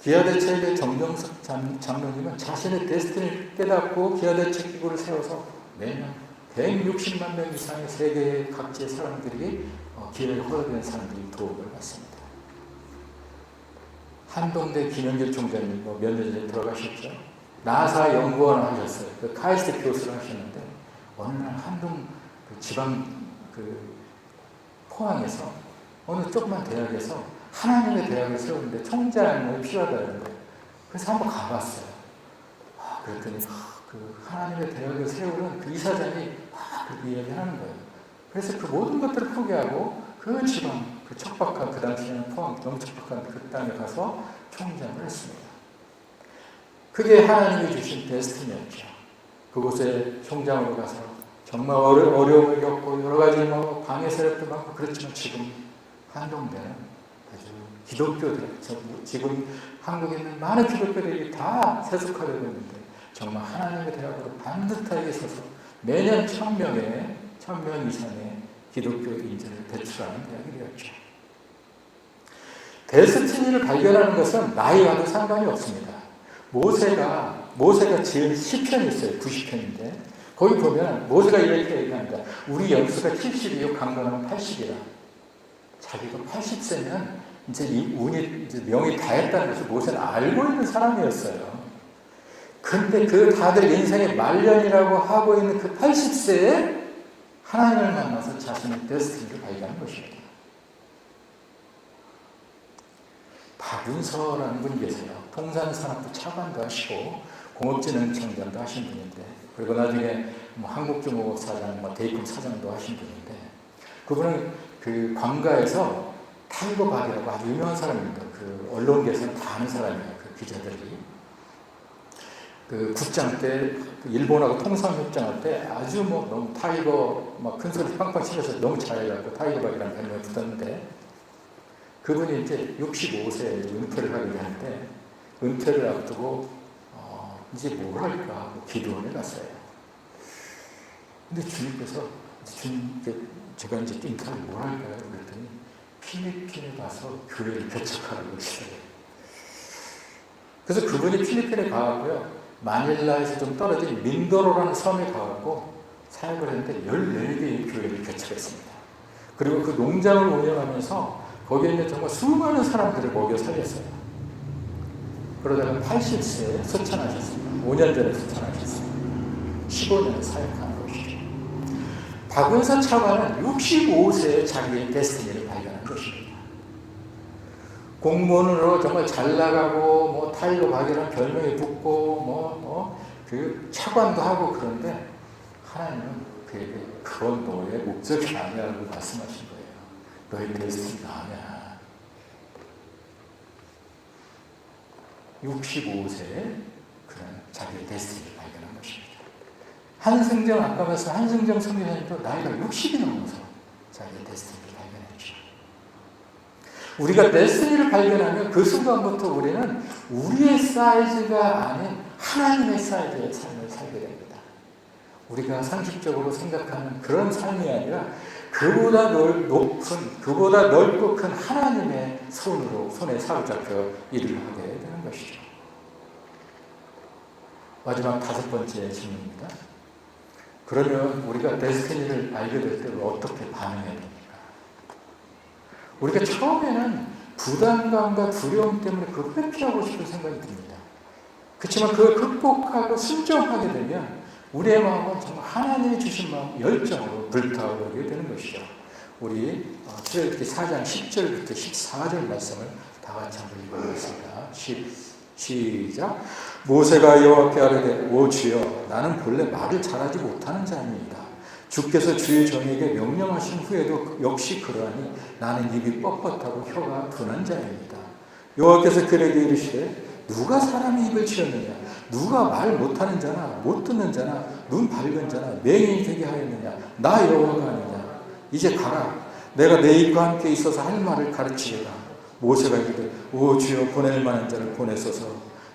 기아대책의 정정석 장로님은 자신의 데스티니를 깨닫고 기아대책 기구를 세워서 매년 160만 명 이상의 세계 각지의 사람들이 기회에 허락된 사람들이 도움을 받습니다. 한동대 김영길 총장님 몇 년 전에 돌아가셨죠. 나사 연구원을 하셨어요. 그 카이스트 교수를 하셨는데 어느 날 한동 지방 포항에서 어느 조그만 대학에서 하나님의 대학을 세우는데 총장이 필요하다는 거예요. 그래서 한번 가봤어요. 그랬더니 그 하나님의 대학을 세우는 그 이사장이 그렇게 이야기하는 거예요. 그래서 그 모든 것들을 포기하고 그 지방, 그 척박한 그 당시에는 포항 너무 척박한 그 땅에 가서 총장을 했습니다. 그게 하나님이 주신 데스티니였죠. 그곳에 총장으로 가서 정말 어려움을 겪고 여러 가지 방해 세력도 많고 그렇지만 지금 한동대는 아주 기독교들, 지금 한국에 있는 많은 기독교들이 다 세속화되고 있는데 정말 하나님의 대학으로 반듯하게 서서 매년 1000명 이상의 기독교 인재를 배출하는 대학이 되었죠. 데스티니를 발견하는 것은 나이와도 상관이 없습니다. 모세가 지은 시편이 있어요. 90편인데 거기 보면 모세가 이렇게 얘기합니다. 우리 연수가 70이요 강건하면 80이라. 자기가 80세면 이제 이 운이 이제 명이 다 했다는 것을 모세는 알고 있는 사람이었어요. 근데 그 다들 인생의 말년이라고 하고 있는 그 80세에 하나님을 만나서 자신의 데스티니를 발견한 것입니다. 박윤서라는 분이 계세요. 통상산업부 차관도 하시고 공업진흥청장도 하신 분인데 그리고 나중에 한국중공업사장, 대입금 사장도 하신 분인데 그분은 그 관가에서 타이거 박이라고 아주 유명한 사람입니다. 그 언론계에서는 다 아는 사람이에요. 그 기자들이. 그 국장 때 일본하고 통상협정할 때 아주 너무 타이거 큰 소리 빵빵 치면서 너무 잘해갖고 타이거 박이라는 별명이 붙었는데 그분이 이제 65세에 은퇴를 하게 되는데 은퇴를 앞두고 이제 뭘 할까 하고 기도원에 갔어요. 근데 주님께서 제가 이제 인터뷰 뭘 할까요? 그랬더니 필리핀에 가서 교회를 개척하라고 했어요. 그래서 그분이 필리핀에 가고요. 마닐라에서 좀 떨어진 민도로라는 섬에 가고 사역을 했는데 14개의 교회를 개척했습니다. 그리고 그 농장을 운영하면서 거기에 있는 정말 수많은 사람들을 먹여 살렸어요. 그러다가 80세에 소천하셨습니다. 5년 전에 소천하셨습니다. 15년을 사역하는 것이죠. 박은서 차관은 65세에 자기의 데스티니를 발견한 것입니다. 공무원으로 정말 잘 나가고 타이거 박이라는 별명이 붙고 그 차관도 하고 그런데 하나님은 그에게 그건 너의 목적이 아니라고 말씀하신 거예요. 너의 데스티니가 아니야. 65세에 그런 자기의 데스티니를 발견한 것입니다. 한승정 아까 말씀 한승정 선교사님도 나이가 60이 넘어서 자기의 데스티니를 발견했죠. 우리가 데스티니를 발견하면 그 순간부터 우리는 우리의 사이즈가 아닌 하나님의 사이즈의 삶을 살게 됩니다. 우리가 상식적으로 생각하는 그런 삶이 아니라 그보다 높은, 그보다 넓고 큰 하나님의 손에 사로잡혀 일을 하게 되는 것이죠. 마지막 5번째 질문입니다. 그러면 우리가 데스티니를 알게 될 때 어떻게 반응해야 됩니까? 우리가 처음에는 부담감과 두려움 때문에 그걸 회피하고 싶은 생각이 듭니다. 그렇지만 그걸 극복하고 순종하게 되면 우리의 마음은 정말 하나님이 주신 마음 열정으로 불타오르게 되는 것이죠. 우리 출애굽기 4장 10절부터 14절 말씀을 다 같이 한번 읽어보겠습니다. 시작. 모세가 여호와께 아뢰되 오 주여 나는 본래 말을 잘하지 못하는 자입니다. 주께서 주의 종에게 명령하신 후에도 역시 그러하니 나는 입이 뻣뻣하고 혀가 둔한 자입니다. 여호와께서 그에게 이르시되 누가 사람의 입을 치었느냐 누가 말 못하는 자나 못 듣는 자나 눈 밝은 자나 맹인이 되게 하였느냐 나 여호와가 아니냐. 이제 가라 내가 내 입과 함께 있어서 할 말을 가르치리라. 모세가 이르되 오 주여 보낼 만한 자를 보내소서.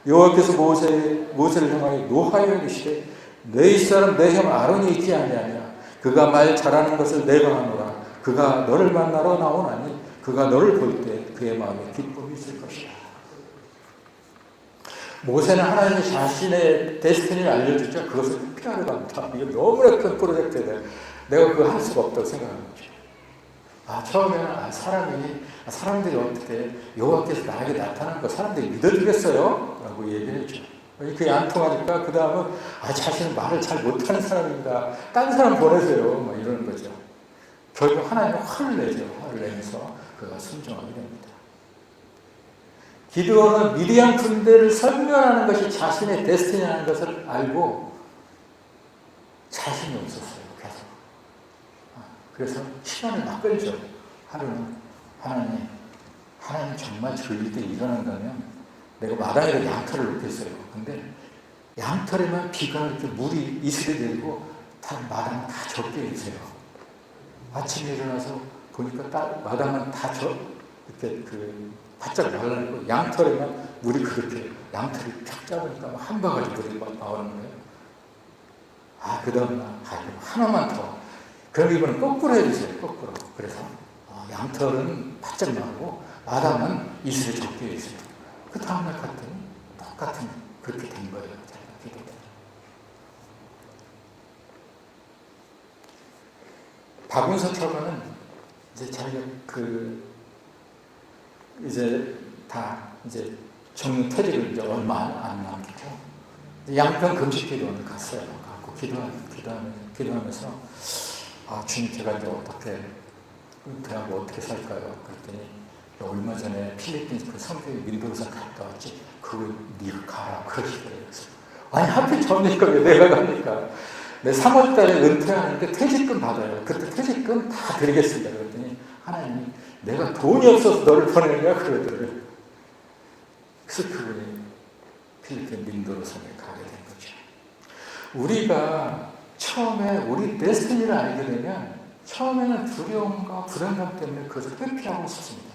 여호와께서 모세를 향하여 노하여 이르시되 내 이스라엘 내 형 아론이 있지 아니하냐. 그가 말 잘하는 것을 내가 하노라. 그가 너를 만나러 나오나니 그가 너를 볼 때 그의 마음에 기쁨이 있을 것이다. 모세는 하나님이 자신의 데스티니를 알려주자 그것을 회피하려고 합니다. 이게 너무나 큰 프로젝트다. 내가 그거 할 수가 없다고 생각하는 거죠. 처음에는 사람들이 어떻게 여호와께서 나에게 나타난 거 사람들이 믿어주겠어요? 라고 얘기를 했죠. 그게 안 통하니까 그 다음은 자신은 말을 잘 못하는 사람입니다. 딴 사람 보내세요. 막 이러는 거죠. 결국 하나님은 화를 내죠. 화를 내면서 그가 순종하게 됩니다. 기드온은 미디안 군대를 섬멸하는 것이 자신의 데스티니라는 것을 알고 자신이 없었어요. 계속. 그래서 시간을 막 끌죠. 하루는 하나님 정말 저희 때 일어난다면 내가 마당에다 양털을 놓겠어요. 근데 양털에만 비가 이렇게 물이 이슬이 내리고 다 마당은 다 젖게 해주세요. 아침에 일어나서 보니까 마당은 다 이렇게 바짝 말라있고 양털에만 물이 그렇게 양털이 쫙 잡으니까 한 바가지 물이 막 나오는 거예요. 그 다음날 하나만 더. 그럼 이번엔 거꾸로 해주세요. 거꾸로. 그래서 양털은 바짝 나오고 마당은 이슬이 적게 해주세요. 그 다음날 갔더니 똑같은 그렇게 된 거예요. 박운서 차관은 이제 자기가 이제 정년퇴직을 이제 얼마 안 남았죠. 양평 금식기도원을 갔어요. 가고 기도하면서 주님 제가 이제 어떻게 은퇴하고 어떻게 살까요? 그랬더니 얼마 전에 필리핀 그 선교회 민도로사 갔다 왔지. 그거 네가 가라 그러시더래요. 하필 저니까 왜 내가 갑니까? 내 3월 달에 은퇴하는데 퇴직금 받아요. 그때 퇴직금 다 드리겠습니다. 그랬더니 하나님이 내가 돈이 없어서 너를 보내느냐 그러더래요. 그래서 그분이 필리핀 민도로선에 가게 된 거죠. 우리가 처음에 우리 데스티니를 알게 되면 처음에는 두려움과 불안감 때문에 그것을 회피하고 싶습니다.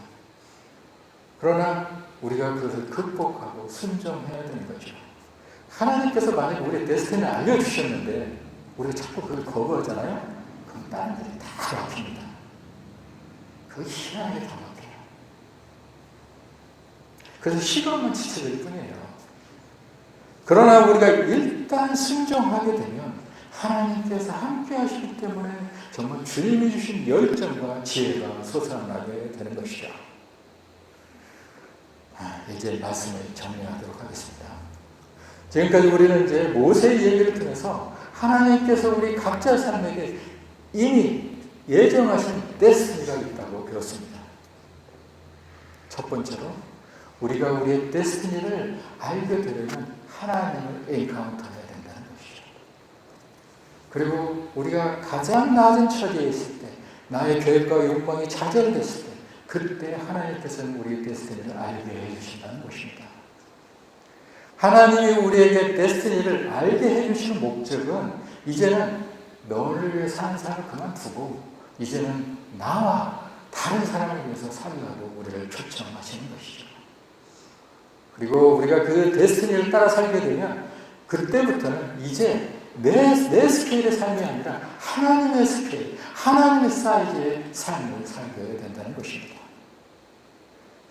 그러나 우리가 그것을 극복하고 순종해야 되는 거죠. 하나님께서 만약에 우리의 데스티니를 알려주셨는데 우리가 자꾸 그걸 거부하잖아요. 그럼 다른 일이 다 막힙니다. 그게 희한하게 다 막혀요. 그래서 시간만 지체될 뿐이에요. 그러나 우리가 일단 순종하게 되면 하나님께서 함께 하시기 때문에 정말 주님이 주신 열정과 지혜가 솟아나게 되는 것이죠. 이제 말씀을 정리하도록 하겠습니다. 지금까지 우리는 이제 모세의 얘기를 통해서 하나님께서 우리 각자 삶에게 이미 예정하신 데스티니가 있다고 배웠습니다. 첫 번째로 우리가 우리의 데스티니를 알게 되려면 하나님을 엔카운터해야 된다는 것이죠. 그리고 우리가 가장 낮은 처지에 있을 때 나의 계획과 욕망이 좌절됐을 때 그때 하나님께서는 우리의 데스티니를 알게 해주신다는 것입니다. 하나님이 우리에게 데스티니를 알게 해주시는 목적은 이제는 너를 위해 사는 삶을 그만두고 이제는 나와 다른 사람을 위해서 살라고 우리를 초청하시는 것이죠. 그리고 우리가 그 데스티니를 따라 살게 되면 그때부터는 이제 내 스케일의 삶이 아니라 하나님의 스케일, 하나님의 사이즈의 삶을 살게 된다는 것입니다.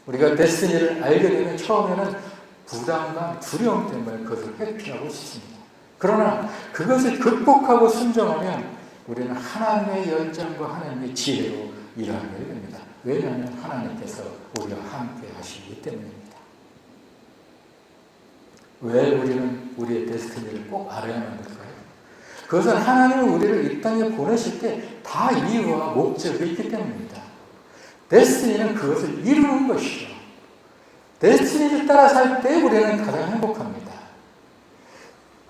우리가 데스티니를 알게 되면 처음에는 부담과 두려움 때문에 그것을 회피하고 싶습니다. 그러나 그것을 극복하고 순종하면 우리는 하나님의 열정과 하나님의 지혜로 일하게 됩니다. 왜냐하면 하나님께서 우리와 함께 하시기 때문입니다. 왜 우리는 우리의 데스티니를 꼭 알아야만 할까요? 그것은 하나님은 우리를 이 땅에 보내실 때 다 이유와 목적이 있기 때문입니다. 데스티니는 그것을 이루는 것이죠. 데스티니를 따라 살 때 우리는 가장 행복합니다.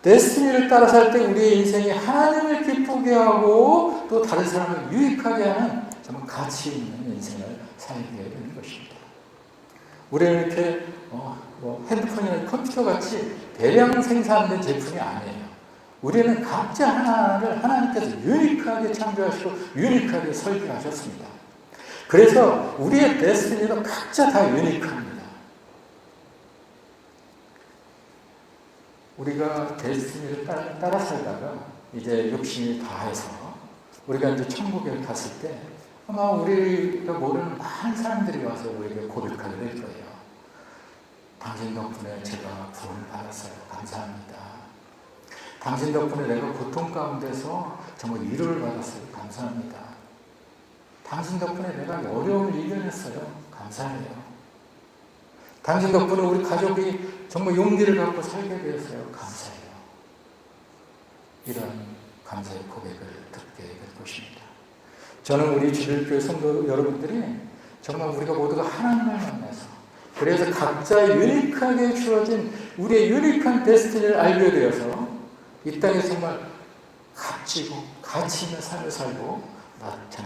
데스티니를 따라 살 때 우리의 인생이 하나님을 기쁘게 하고 또 다른 사람을 유익하게 하는 정말 가치 있는 인생을 살게 되는 것입니다. 우리는 이렇게 핸드폰이나 컴퓨터 같이 대량 생산된 제품이 아니에요. 우리는 각자 하나를 하나님께서 유니크하게 창조하시고 유니크하게 설계하셨습니다. 그래서 우리의 데스티니도 각자 다 유니크합니다. 우리가 데스티니를 따라 살다가 이제 욕심이 다해서 우리가 이제 천국에 갔을 때 아마 우리가 모르는 많은 사람들이 와서 우리에게 고백하게 될 거예요. 당신 덕분에 제가 구원을 받았어요. 감사합니다. 당신 덕분에 내가 고통 가운데서 정말 위로를 받았어요. 감사합니다. 당신 덕분에 내가 어려움을 이겨냈어요. 감사해요. 당신 덕분에 우리 가족이 정말 용기를 갖고 살게 되었어요. 감사해요. 이런 감사의 고백을 듣게 될 것입니다. 저는 우리 주일교회 성도 여러분들이 정말 우리가 모두가 하나님을 만나서 그래서 각자 유니크하게 주어진 우리의 유니크한 데스티니를 알게 되어서 이 땅에 정말 값지고 가치 있는 삶을 살고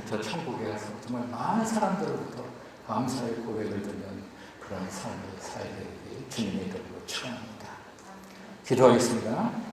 저 천국에 가서 정말 많은 사람들로부터 감사의 고백을 듣는 그런 삶을 살게 되기 주님의 이름으로 축원합니다. 기도하겠습니다.